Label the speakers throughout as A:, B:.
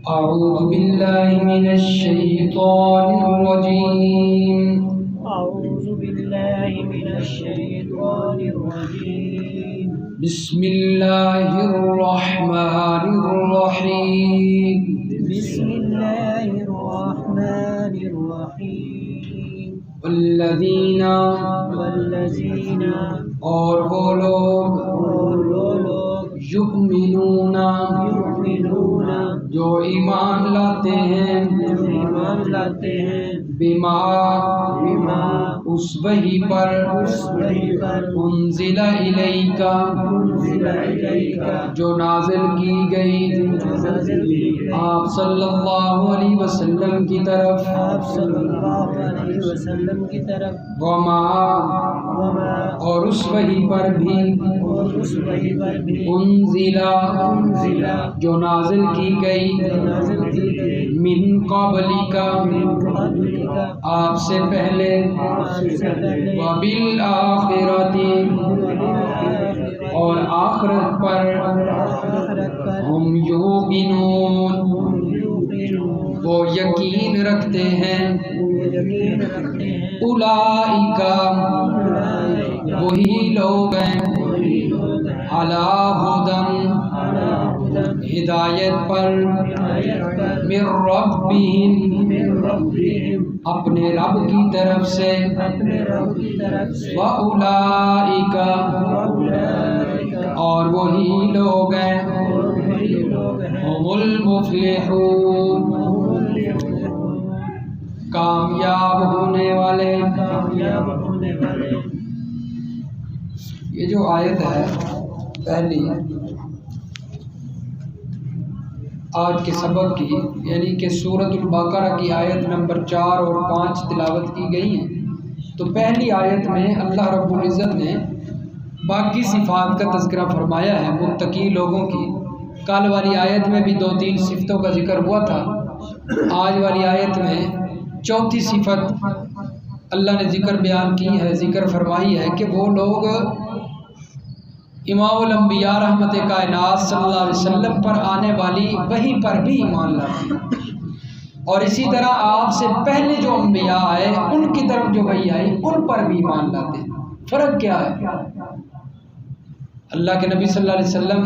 A: أعوذ بالله من الشيطان الرجيم
B: أعوذ بالله من الشيطان الرجيم
A: بسم الله الرحمن الرحيم
B: بسم الله الرحمن الرحيم
A: والذين اور وہ لوگ یؤمنون جو ایمان لاتے ہیں بما اس وحی پر انزل الیک جو نازل کی گئی آپ صلی اللہ علیہ وسلم کی طرف وما اور اس وحی پر بھی انزل جو نازل کی گئی من قبلک آپ سے پہلے وبالآخرۃ اور آخرت پر ہم یوقنون وہ یقین رکھتے ہیں اولئک وہی لوگ ہیں علی ھدی ہدایت پر من ربہم اپنے رب کی طرف سے وَأُولَئِكَ اور وہی لوگ ہیں ہم المفلحون کامیاب ہونے والے۔ یہ جو آیت ہے پہلی آج کے سبق کی، یعنی کہ سورۃ البقرہ کی آیت نمبر 4 اور 5 تلاوت کی گئی ہیں، تو پہلی آیت میں اللہ رب العزت نے باقی صفات کا تذکرہ فرمایا ہے متقی لوگوں کی۔ کل والی آیت میں بھی 2-3 صفتوں کا ذکر ہوا تھا، آج والی آیت میں چوتھی صفت اللہ نے ذکر بیان کی ہے، ذکر فرمائی ہے کہ وہ لوگ امام الانبیاء رحمت کائنات صلی اللہ علیہ وسلم پر آنے والی وحی پر بھی ایمان لاتے ہیں، اور اسی طرح آپ سے پہلے جو انبیاء آئے ان کی طرف جو وحی آئی ان پر بھی ایمان لاتے ہیں۔ فرق کیا ہے؟ اللہ کے نبی صلی اللہ علیہ وسلم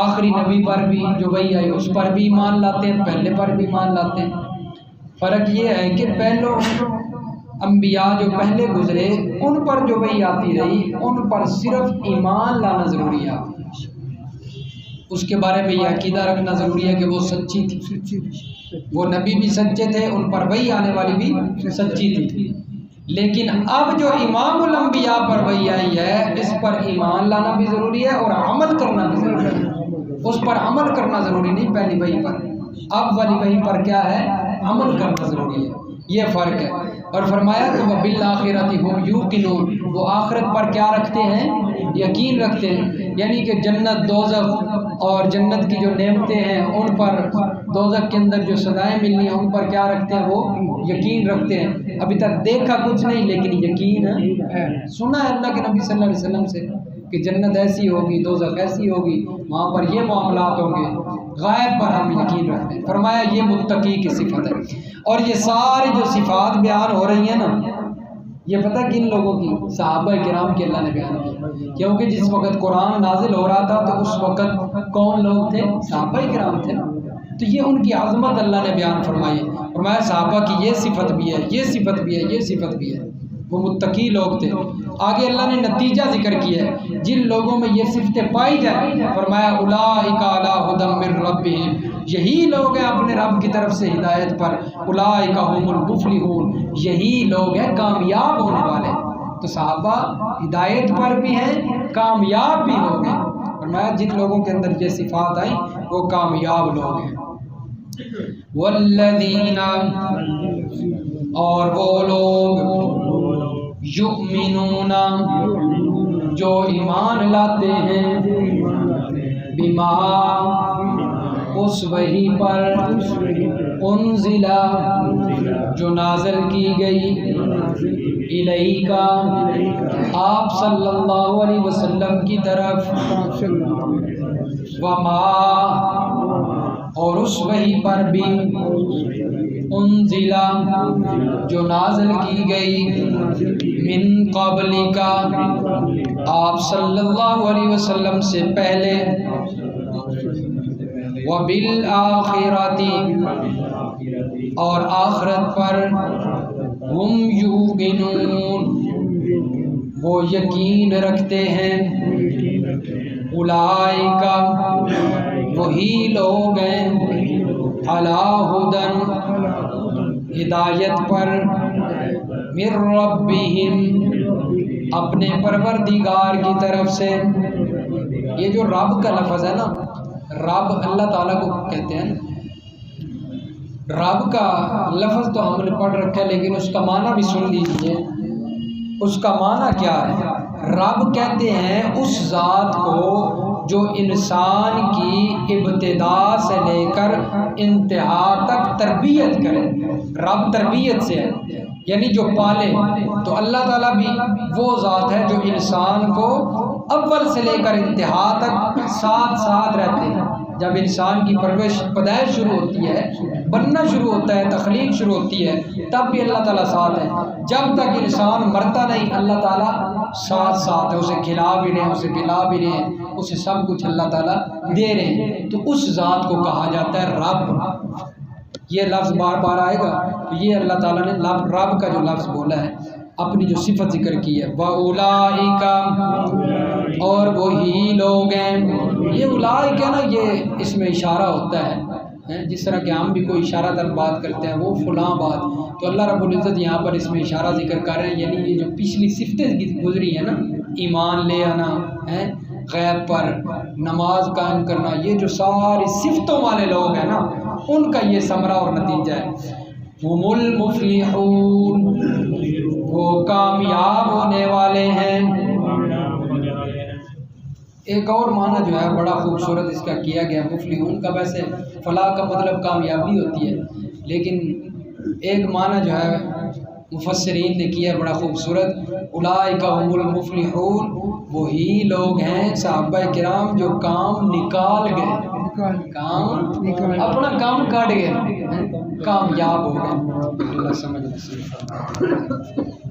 A: آخری نبی پر بھی جو وحی آئی اس پر بھی ایمان لاتے ہیں، پہلے پر بھی ایمان لاتے ہیں۔ فرق یہ ہے کہ پہلے انبیاء جو پہلے گزرے ان پر جو وحی آتی رہی ان پر صرف ایمان لانا ضروری ہے، اس کے بارے میں یہ عقیدہ رکھنا ضروری ہے کہ وہ سچی تھی، وہ نبی بھی سچے تھے، ان پر وحی آنے والی بھی سچی تھی۔ لیکن اب جو امام الانبیاء پر وحی آئی ہے اس پر ایمان لانا بھی ضروری ہے اور عمل کرنا بھی ضروری ہے، اس پر عمل کرنا ضروری نہیں پہلی وحی پر، اب والی وحی پر کیا ہے؟ عمل کرنا ضروری ہے، یہ فرق ہے۔ اور فرمایا کہ وَبِالْآخِرَةِ هُمْ يُوقِنُونَ وہ آخرت پر کیا رکھتے ہیں؟ یقین رکھتے ہیں، یعنی کہ جنت دوزخ اور جنت کی جو نعمتیں ہیں ان پر، دوزخ کے اندر جو سزائیں ملنی ہیں ان پر کیا رکھتے ہیں؟ وہ یقین رکھتے ہیں۔ ابھی تک دیکھا کچھ نہیں لیکن یقین ہے، سنا ہے اللہ کے نبی صلی اللہ علیہ وسلم سے کہ جنت ایسی ہوگی، دوزخ ایسی ہوگی، وہاں پر یہ معاملات ہوں گے، غائب پر ہم یقین رکھتے ہیں۔ فرمایا یہ متقی کی صفت ہے۔ اور یہ ساری جو صفات بیان ہو رہی ہیں نا، یہ پتہ کن لوگوں کی؟ صحابہ کرام کی اللہ نے بیان کی، کیونکہ جس وقت قرآن نازل ہو رہا تھا تو اس وقت کون لوگ تھے؟ صحابہ کرام تھے، تو یہ ان کی عظمت اللہ نے بیان فرمائی۔ فرمایا صحابہ کی یہ صفت بھی ہے، یہ صفت بھی ہے، یہ صفت بھی ہے، وہ متقی لوگ تھے۔ آگے اللہ نے نتیجہ ذکر کیا ہے جن لوگوں میں یہ صفتیں پائی جائیں، فرمایا اولئک علی ھدی من ربہم یہی لوگ ہیں اپنے رب کی طرف سے ہدایت پر، اولئک ھم المفلحون یہی لوگ ہیں کامیاب ہونے والے۔ تو صحابہ ہدایت پر بھی ہیں، کامیاب بھی لوگ ہیں، فرمایا جن لوگوں کے اندر یہ صفات آئیں وہ کامیاب لوگ ہیں۔ والذین اور وہ لوگ یؤمنون جو ایمان لاتے ہیں بما اس اس وحی پر انزلا جو نازل کی گئی الیکا آپ صلی اللہ علیہ وسلم کی طرف، وما اور اس وحی پر بھی انزلا جو نازل کی گئی من قبلکا آپ صلی اللہ علیہ وسلم سے پہلے، وبالآخرۃ اور آخرت پر، ہم یوقنون وہ یقین رکھتے ہیں، اولئک وہی لوگ ہیں، علی ھدی ہدایت پر، من ربہم اپنے پروردگار کی طرف سے۔ یہ جو رب کا لفظ ہے نا، رب اللہ تعالیٰ کو کہتے ہیں۔ رب کا لفظ تو ہم نے پڑھ رکھا ہے، لیکن اس کا معنی بھی سن لیجیے۔ اس کا معنی کیا ہے؟ رب کہتے ہیں اس ذات کو جو انسان کی ابتدا سے لے کر انتہا تک تربیت کرے۔ رب تربیت سے ہے، یعنی جو پالے۔ تو اللہ تعالیٰ بھی وہ ذات ہے جو انسان کو اول سے لے کر انتہا تک ساتھ ساتھ رہتے ہیں۔ جب انسان کی پرورش پیدائش شروع ہوتی ہے، بننا شروع ہوتا ہے، تخلیق شروع ہوتی ہے، تب بھی اللہ تعالیٰ ساتھ ہے۔ جب تک انسان مرتا نہیں، اللہ تعالیٰ ساتھ ہے، اسے کھلا بھی رہے ہیں، اسے پلا بھی رہے ہیں، اسے سب کچھ اللہ تعالیٰ دے رہے ہیں۔ تو اس ذات کو کہا جاتا ہے رب۔ یہ لفظ بار بار آئے گا، تو یہ اللہ تعالیٰ نے رب کا جو لفظ بولا ہے، اپنی جو صفت ذکر کی ہے، وَأُولَئِكَ اور وہی لوگ ہیں۔ یہ اولئک ہے نا، یہ اس میں اشارہ ہوتا ہے، جس طرح کہ ہم بھی کوئی اشارہ در بات کرتے ہیں، وہ فلاں بات، تو اللہ رب العزت یہاں پر اس میں اشارہ ذکر کر رہے ہیں، یعنی یہ جو پچھلی صفتیں گزری ہیں نا، ایمان لے آنا، غیب پر نماز قائم کرنا، یہ جو ساری صفتوں والے لوگ ہیں نا، ان کا یہ ثمرہ اور نتیجہ ہے۔ ہم المفلحون وہ کامیاب ہونے والے ہیں۔ ایک اور معنی جو ہے بڑا خوبصورت اس کا کیا گیا، مفلحون کا ویسے فلاح کا مطلب کامیابی ہوتی ہے، لیکن ایک معنی جو ہے مفسرین نے کیا بڑا خوبصورت، اولئک هم المفلحون وہی لوگ ہیں صحابہ کرام جو کام نکال گئے، اپنا کام کاٹ گئے، کامیاب ہو گئے۔ اللہ سمجھ نصیب فرمائے۔